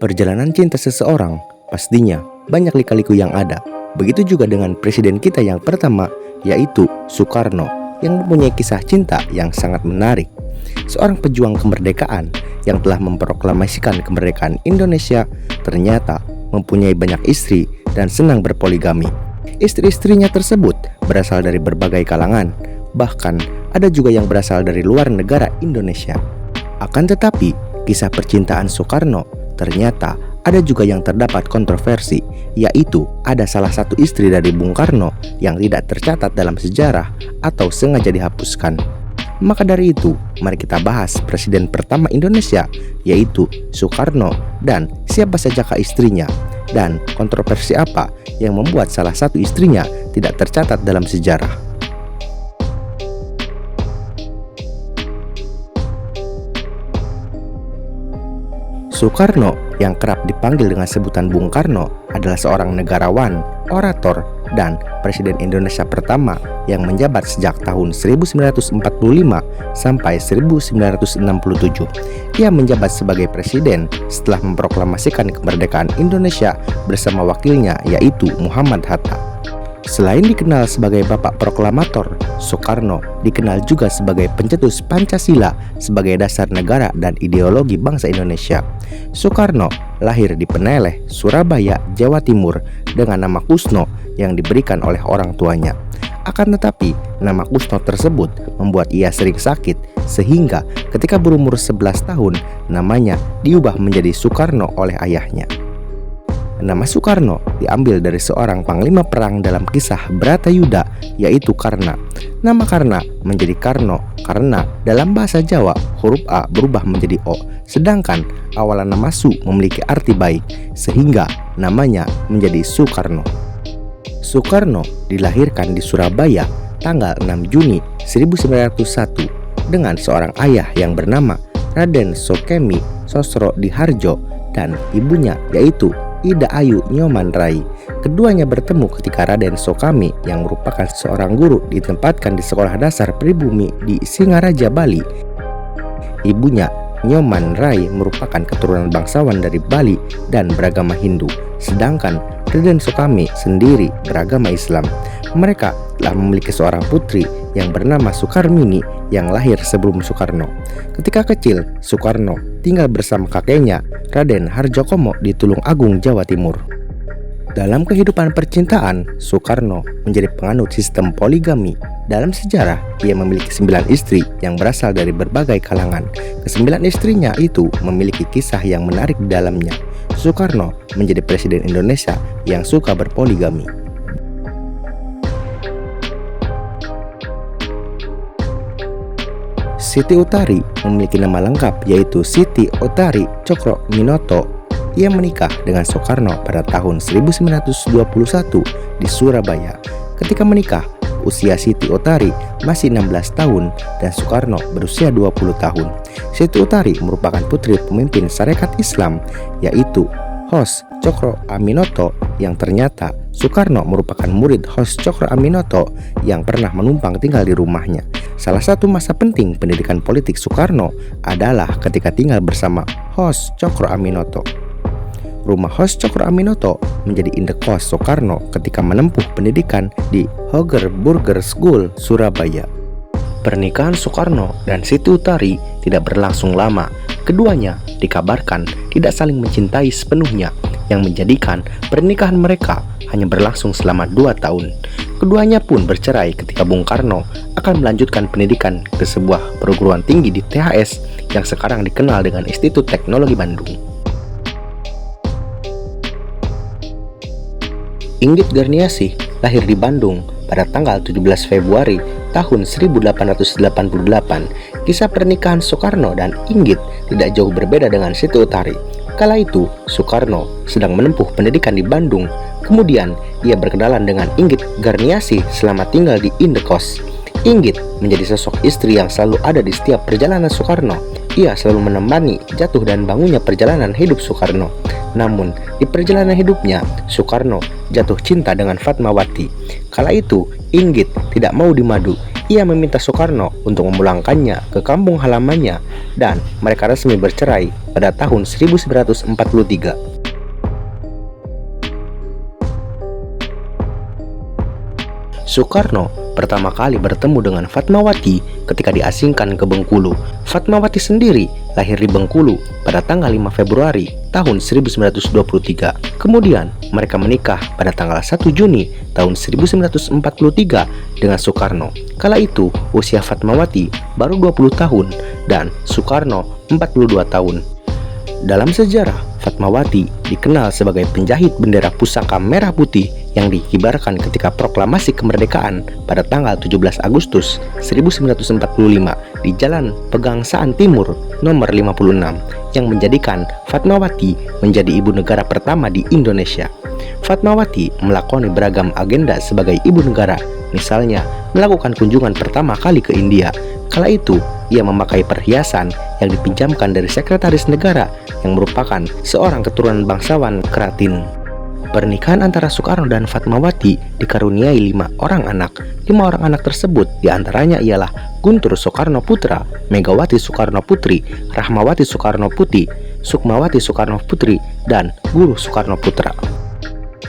Perjalanan cinta seseorang pastinya banyak lika-liku yang ada. Begitu juga dengan presiden kita yang pertama, yaitu Soekarno, yang mempunyai kisah cinta yang sangat menarik. Seorang pejuang kemerdekaan yang telah memproklamasikan kemerdekaan Indonesia ternyata mempunyai banyak istri dan senang berpoligami. Istri-istrinya tersebut berasal dari berbagai kalangan, bahkan ada juga yang berasal dari luar negara Indonesia. Akan tetapi, kisah percintaan Soekarno ternyata ada juga yang terdapat kontroversi, yaitu ada salah satu istri dari Bung Karno yang tidak tercatat dalam sejarah atau sengaja dihapuskan. Maka dari itu, mari kita bahas presiden pertama Indonesia, yaitu Soekarno, dan siapa sajakah istrinya, dan kontroversi apa yang membuat salah satu istrinya tidak tercatat dalam sejarah. Soekarno yang kerap dipanggil dengan sebutan Bung Karno adalah seorang negarawan, orator, dan presiden Indonesia pertama yang menjabat sejak tahun 1945 sampai 1967. Ia menjabat sebagai presiden setelah memproklamasikan kemerdekaan Indonesia bersama wakilnya yaitu Muhammad Hatta. Selain dikenal sebagai Bapak Proklamator, Soekarno dikenal juga sebagai pencetus Pancasila sebagai dasar negara dan ideologi bangsa Indonesia. Soekarno lahir di Peneleh, Surabaya, Jawa Timur dengan nama Kusno yang diberikan oleh orang tuanya. Akan tetapi, nama Kusno tersebut membuat ia sering sakit sehingga ketika berumur 11 tahun, namanya diubah menjadi Soekarno oleh ayahnya. Nama Soekarno diambil dari seorang panglima perang dalam kisah Bratayuda, yaitu Karna. Nama Karna menjadi Karno karena dalam bahasa Jawa huruf A berubah menjadi O, sedangkan awalan nama Su memiliki arti baik, sehingga namanya menjadi Soekarno. Soekarno dilahirkan di Surabaya tanggal 6 Juni 1901 dengan seorang ayah yang bernama Raden Sokemi Sosro Diharjo dan ibunya yaitu Ida Ayu Nyoman Rai. Keduanya bertemu ketika Raden Sokami yang merupakan seorang guru ditempatkan di sekolah dasar pribumi di Singaraja, Bali. Ibunya Nyoman Rai merupakan keturunan bangsawan dari Bali dan beragama Hindu, sedangkan Raden Sokami sendiri beragama Islam. Mereka telah memiliki seorang putri yang bernama Sukarmini yang lahir sebelum Soekarno. Ketika kecil, Soekarno tinggal bersama kakeknya, Raden Harjokomo di Tulung Agung, Jawa Timur. Dalam kehidupan percintaan, Soekarno menjadi penganut sistem poligami. Dalam sejarah, ia memiliki 9 istri yang berasal dari berbagai kalangan. Ke-9 istrinya itu memiliki kisah yang menarik di dalamnya. Soekarno menjadi presiden Indonesia yang suka berpoligami. Siti Utari memiliki nama lengkap yaitu Siti Utari Cokro Minoto. Ia menikah dengan Soekarno pada tahun 1921 di Surabaya. Ketika menikah, usia Siti Utari masih 16 tahun dan Soekarno berusia 20 tahun. Siti Utari merupakan putri pemimpin Sarekat Islam yaitu Hos Cokro Aminoto yang ternyata Soekarno merupakan murid Hos Cokro Aminoto yang pernah menumpang tinggal di rumahnya. Salah satu masa penting pendidikan politik Soekarno adalah ketika tinggal bersama Hos Cokro Aminoto. Rumah Hos Cokro Aminoto menjadi indekos Soekarno ketika menempuh pendidikan di Hoger Burger School, Surabaya. Pernikahan Soekarno dan Siti Utari tidak berlangsung lama. Keduanya dikabarkan tidak saling mencintai sepenuhnya, yang menjadikan pernikahan mereka hanya berlangsung selama 2 tahun. Keduanya pun bercerai ketika Bung Karno akan melanjutkan pendidikan ke sebuah perguruan tinggi di THS yang sekarang dikenal dengan Institut Teknologi Bandung. Inggit Garniasih lahir di Bandung pada tanggal 17 Februari tahun 1888. Kisah pernikahan Soekarno dan Inggit tidak jauh berbeda dengan Siti Utari. Kala itu, Soekarno sedang menempuh pendidikan di Bandung. Kemudian, ia berkenalan dengan Inggit Garniasih selama tinggal di indekos. Inggit menjadi sosok istri yang selalu ada di setiap perjalanan Soekarno. Ia selalu menemani jatuh dan bangunnya perjalanan hidup Soekarno. Namun, di perjalanan hidupnya, Soekarno jatuh cinta dengan Fatmawati. Kala itu, Inggit tidak mau dimadu. Ia meminta Soekarno untuk memulangkannya ke kampung halamannya dan mereka resmi bercerai pada tahun 1943. Soekarno pertama kali bertemu dengan Fatmawati ketika diasingkan ke Bengkulu. Fatmawati sendiri lahir di Bengkulu pada tanggal 5 Februari tahun 1923. Kemudian mereka menikah pada tanggal 1 Juni tahun 1943 dengan Soekarno. Kala itu usia Fatmawati baru 20 tahun dan Soekarno 42 tahun. Dalam sejarah, Fatmawati dikenal sebagai penjahit bendera pusaka merah putih yang dikibarkan ketika proklamasi kemerdekaan pada tanggal 17 Agustus 1945 di Jalan Pegangsaan Timur nomor 56 yang menjadikan Fatmawati menjadi ibu negara pertama di Indonesia. Fatmawati melakoni beragam agenda sebagai ibu negara, misalnya melakukan kunjungan pertama kali ke India. Kala itu, ia memakai perhiasan yang dipinjamkan dari sekretaris negara yang merupakan seorang keturunan bangsawan Keratin. Pernikahan antara Soekarno dan Fatmawati dikaruniai 5 orang anak. 5 orang anak tersebut diantaranya ialah Guntur Soekarno Putra, Megawati Soekarno Putri, Rahmawati Soekarno Putri, Sukmawati Soekarno Putri, dan Guru Soekarno Putra.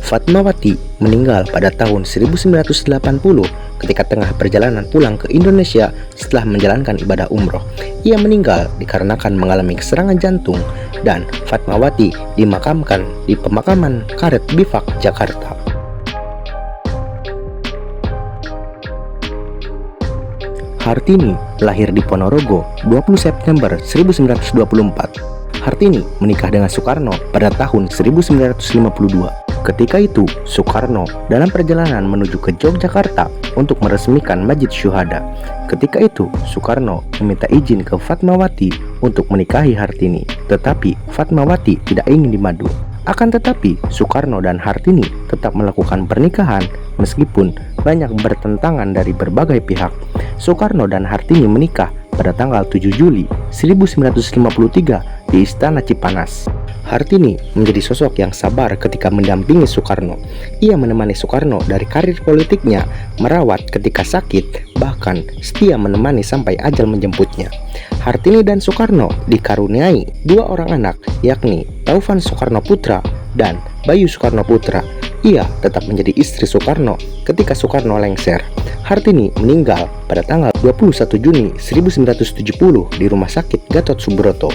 Fatmawati meninggal pada tahun 1980 ketika tengah perjalanan pulang ke Indonesia setelah menjalankan ibadah umroh. Ia meninggal dikarenakan mengalami serangan jantung dan Fatmawati dimakamkan di pemakaman Karet Bifak, Jakarta. Hartini lahir di Ponorogo 20 September 1924. Hartini menikah dengan Soekarno pada tahun 1952. Ketika itu, Soekarno dalam perjalanan menuju ke Yogyakarta untuk meresmikan Masjid Syuhada. Ketika itu, Soekarno meminta izin ke Fatmawati untuk menikahi Hartini, tetapi Fatmawati tidak ingin dimadu. Akan tetapi, Soekarno dan Hartini tetap melakukan pernikahan meskipun banyak bertentangan dari berbagai pihak. Soekarno dan Hartini menikah pada tanggal 7 Juli 1953 di Istana Cipanas. Hartini menjadi sosok yang sabar ketika mendampingi Soekarno. Ia menemani Soekarno dari karir politiknya, merawat ketika sakit, bahkan setia menemani sampai ajal menjemputnya. Hartini dan Soekarno dikaruniai 2 orang anak, yakni Taufan Soekarno Putra dan Bayu Soekarno Putra. Ia tetap menjadi istri Soekarno ketika Soekarno lengser. Hartini meninggal pada tanggal 21 Juni 1970 di Rumah Sakit Gatot Subroto.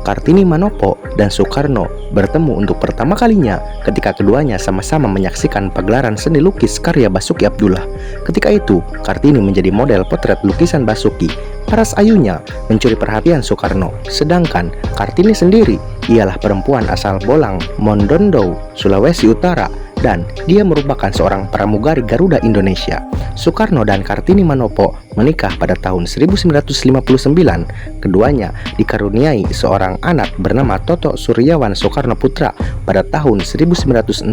Kartini Manopo dan Soekarno bertemu untuk pertama kalinya ketika keduanya sama-sama menyaksikan pagelaran seni lukis karya Basuki Abdullah. Ketika itu, Kartini menjadi model potret lukisan Basuki. Paras ayunya mencuri perhatian Soekarno, sedangkan Kartini sendiri ialah perempuan asal Bolang, Mondondo, Sulawesi Utara, dan dia merupakan seorang pramugari Garuda Indonesia. Soekarno dan Kartini Manopo menikah pada tahun 1959. Keduanya dikaruniai seorang anak bernama Toto Suryawan Soekarno Putra pada tahun 1967.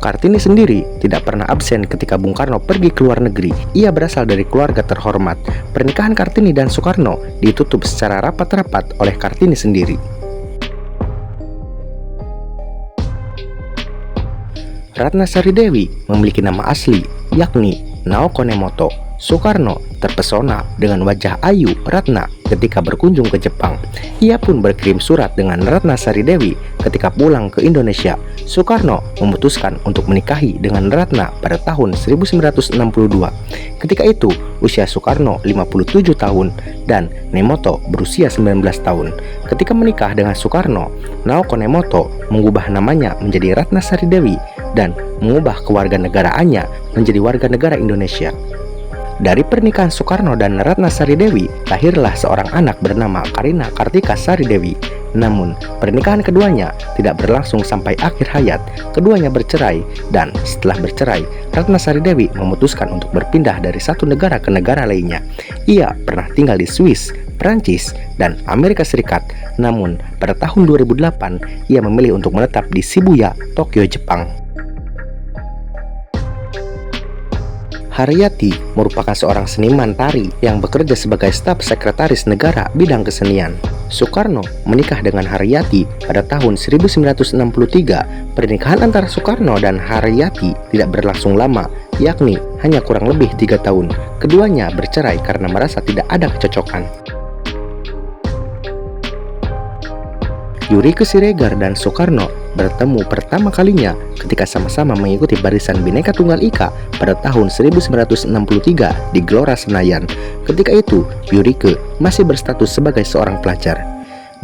Kartini sendiri tidak pernah absen ketika Bung Karno pergi ke luar negeri. Ia berasal dari keluarga terhormat. Pernikahan Kartini dan Soekarno ditutup secara rapat-rapat oleh Kartini sendiri. Ratna Sari Dewi memiliki nama asli, yakni Naoko Nemoto. Soekarno terpesona dengan wajah ayu Ratna ketika berkunjung ke Jepang. Ia pun berkirim surat dengan Ratna Sari Dewi ketika pulang ke Indonesia. Soekarno memutuskan untuk menikahi dengan Ratna pada tahun 1962. Ketika itu, usia Soekarno 57 tahun dan Nemoto berusia 19 tahun. Ketika menikah dengan Soekarno, Naoko Nemoto mengubah namanya menjadi Ratna Sari Dewi dan mengubah kewarganegaraannya menjadi warga negara Indonesia. Dari pernikahan Soekarno dan Ratna Sari Dewi, lahirlah seorang anak bernama Karina Kartika Sari Dewi. Namun, pernikahan keduanya tidak berlangsung sampai akhir hayat. Keduanya bercerai, dan setelah bercerai, Ratna Sari Dewi memutuskan untuk berpindah dari satu negara ke negara lainnya. Ia pernah tinggal di Swiss, Prancis, dan Amerika Serikat. Namun, pada tahun 2008, ia memilih untuk menetap di Shibuya, Tokyo, Jepang. Haryati merupakan seorang seniman tari yang bekerja sebagai staf sekretaris negara bidang kesenian. Soekarno menikah dengan Haryati pada tahun 1963. Pernikahan antara Soekarno dan Haryati tidak berlangsung lama, yakni hanya kurang lebih 3 tahun. Keduanya bercerai karena merasa tidak ada kecocokan. Yurike Siregar dan Soekarno bertemu pertama kalinya ketika sama-sama mengikuti Barisan Bhinneka Tunggal Ika pada tahun 1963 di Gelora Senayan. Ketika itu, Yurike masih berstatus sebagai seorang pelajar.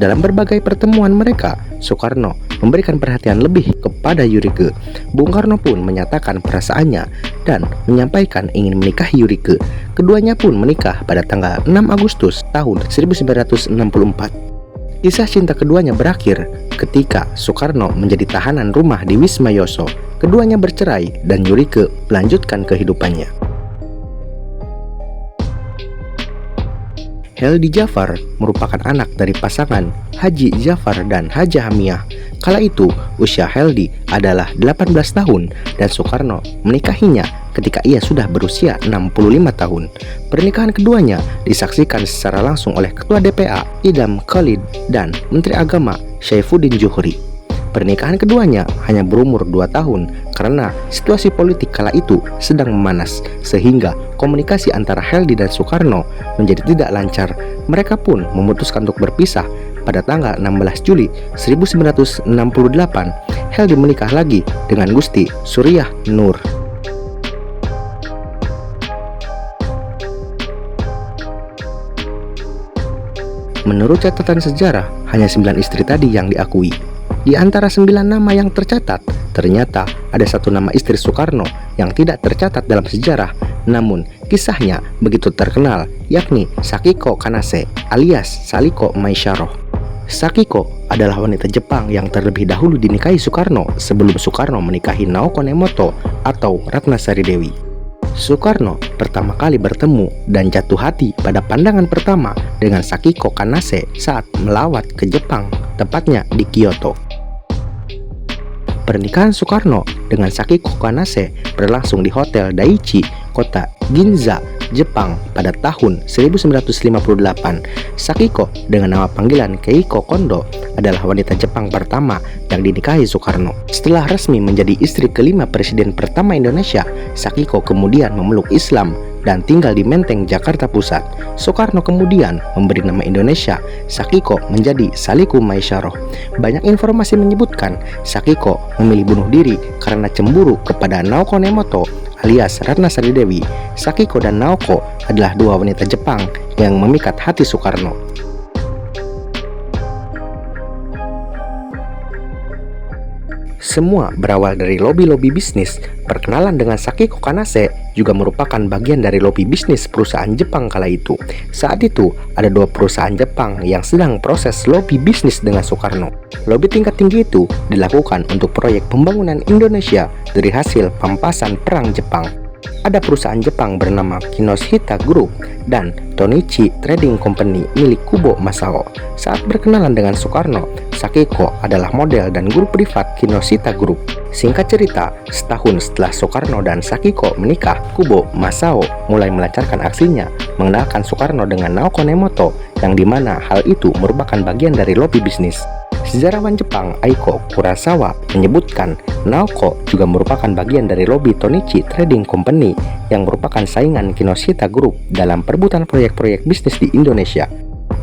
Dalam berbagai pertemuan mereka, Soekarno memberikan perhatian lebih kepada Yurike. Bung Karno pun menyatakan perasaannya dan menyampaikan ingin menikahi Yurike. Keduanya pun menikah pada tanggal 6 Agustus tahun 1964. Kisah cinta keduanya berakhir ketika Soekarno menjadi tahanan rumah di Wisma Yoso. Keduanya bercerai dan Yurike melanjutkan kehidupannya. Heldi Jafar merupakan anak dari pasangan Haji Jafar dan Hajah Hamiah. Kala itu usia Heldi adalah 18 tahun dan Soekarno menikahinya ketika ia sudah berusia 65 tahun. Pernikahan keduanya disaksikan secara langsung oleh Ketua DPA Idham Khalid dan Menteri Agama Saifuddin Zuhri. Pernikahan keduanya hanya berumur 2 tahun karena situasi politik kala itu sedang memanas, sehingga komunikasi antara Heldi dan Soekarno menjadi tidak lancar. Mereka pun memutuskan untuk berpisah pada tanggal 16 Juli 1968. Heldi menikah lagi dengan Gusti Suriah Nur. Menurut catatan sejarah, hanya 9 istri tadi yang diakui. Di antara 9 nama yang tercatat, ternyata ada 1 nama istri Soekarno yang tidak tercatat dalam sejarah, namun kisahnya begitu terkenal, yakni Sakiko Kanase alias Sariko Maesharoh. Sakiko adalah wanita Jepang yang terlebih dahulu dinikahi Soekarno sebelum Soekarno menikahi Naoko Nemoto atau Ratnasari Dewi. Soekarno pertama kali bertemu dan jatuh hati pada pandangan pertama dengan Sakiko Kanase saat melawat ke Jepang, tepatnya di Kyoto. Pernikahan Soekarno dengan Sakiko Kanase berlangsung di Hotel Daiichi, kota Ginza, Jepang pada tahun 1958. Sakiko dengan nama panggilan Keiko Kondo adalah wanita Jepang pertama yang dinikahi Soekarno. Setelah resmi menjadi istri kelima Presiden pertama Indonesia, Sakiko kemudian memeluk Islam dan tinggal di Menteng, Jakarta Pusat. Soekarno kemudian memberi nama Indonesia Sakiko menjadi Sariko Maesharoh. Banyak informasi menyebutkan Sakiko memilih bunuh diri karena cemburu kepada Naoko Nemoto alias Ratnasari Dewi. Sakiko dan Naoko adalah 2 wanita Jepang yang memikat hati Soekarno. Semua berawal dari lobi-lobi bisnis. Perkenalan dengan Sakiko Kanase juga merupakan bagian dari lobi bisnis perusahaan Jepang kala itu. Saat itu, ada 2 perusahaan Jepang yang sedang proses lobi bisnis dengan Soekarno. Lobi tingkat tinggi itu dilakukan untuk proyek pembangunan Indonesia dari hasil pampasan perang Jepang. Ada perusahaan Jepang bernama Kinoshita Group dan Tonichi Trading Company milik Kubo Masao. Saat berkenalan dengan Soekarno, Sakiko adalah model dan guru privat Kinoshita Group. Singkat cerita, setahun setelah Soekarno dan Sakiko menikah, Kubo Masao mulai melancarkan aksinya mengenalkan Soekarno dengan Naoko Nemoto, yang dimana hal itu merupakan bagian dari lobi bisnis. Sejarawan Jepang Aiko Kurosawa menyebutkan Naoko juga merupakan bagian dari lobi Tonichi Trading Company yang merupakan saingan Kinoshita Group dalam perebutan proyek-proyek bisnis di Indonesia.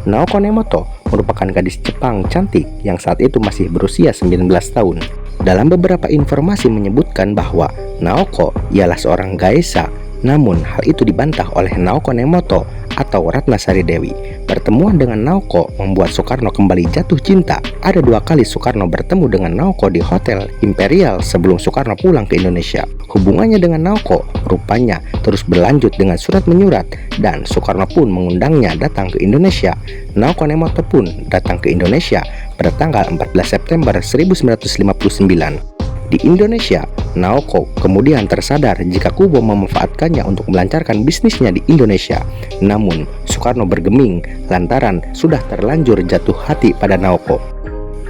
Naoko Nemoto merupakan gadis Jepang cantik yang saat itu masih berusia 19 tahun. Dalam beberapa informasi menyebutkan bahwa Naoko ialah seorang gaesa, namun hal itu dibantah oleh Naoko Nemoto atau Ratnasari Dewi. Pertemuan dengan Naoko membuat Soekarno kembali jatuh cinta. Ada 2 kali Soekarno bertemu dengan Naoko di Hotel Imperial sebelum Soekarno pulang ke Indonesia. Hubungannya dengan Naoko rupanya terus berlanjut dengan surat menyurat dan Soekarno pun mengundangnya datang ke Indonesia. Naoko Nemoto pun datang ke Indonesia pada tanggal 14 September 1959. Di Indonesia, Naoko kemudian tersadar jika Kubo memanfaatkannya untuk melancarkan bisnisnya di Indonesia. Namun, Soekarno bergeming lantaran sudah terlanjur jatuh hati pada Naoko.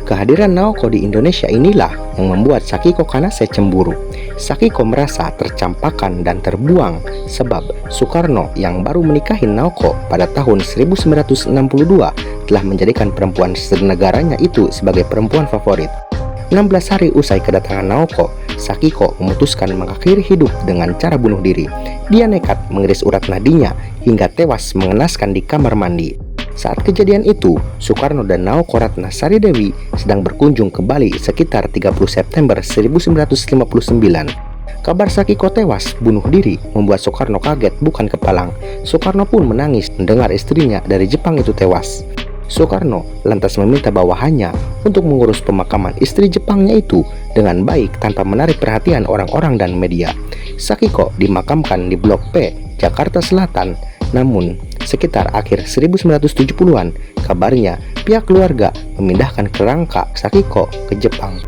Kehadiran Naoko di Indonesia inilah yang membuat Sakiko Kanase cemburu. Sakiko merasa tercampakkan dan terbuang sebab Soekarno yang baru menikahi Naoko pada tahun 1962 telah menjadikan perempuan senegaranya itu sebagai perempuan favorit. 16 hari usai kedatangan Naoko, Sakiko memutuskan mengakhiri hidup dengan cara bunuh diri. Dia nekat mengiris urat nadinya hingga tewas mengenaskan di kamar mandi. Saat kejadian itu, Soekarno dan Naoko Ratnasari Dewi sedang berkunjung ke Bali sekitar 30 September 1959. Kabar Sakiko tewas bunuh diri membuat Soekarno kaget bukan kepalang. Soekarno pun menangis mendengar istrinya dari Jepang itu tewas. Soekarno lantas meminta bawahannya untuk mengurus pemakaman istri Jepangnya itu dengan baik tanpa menarik perhatian orang-orang dan media. Sakiko dimakamkan di Blok P, Jakarta Selatan. Namun, sekitar akhir 1970-an, kabarnya pihak keluarga memindahkan kerangka Sakiko ke Jepang.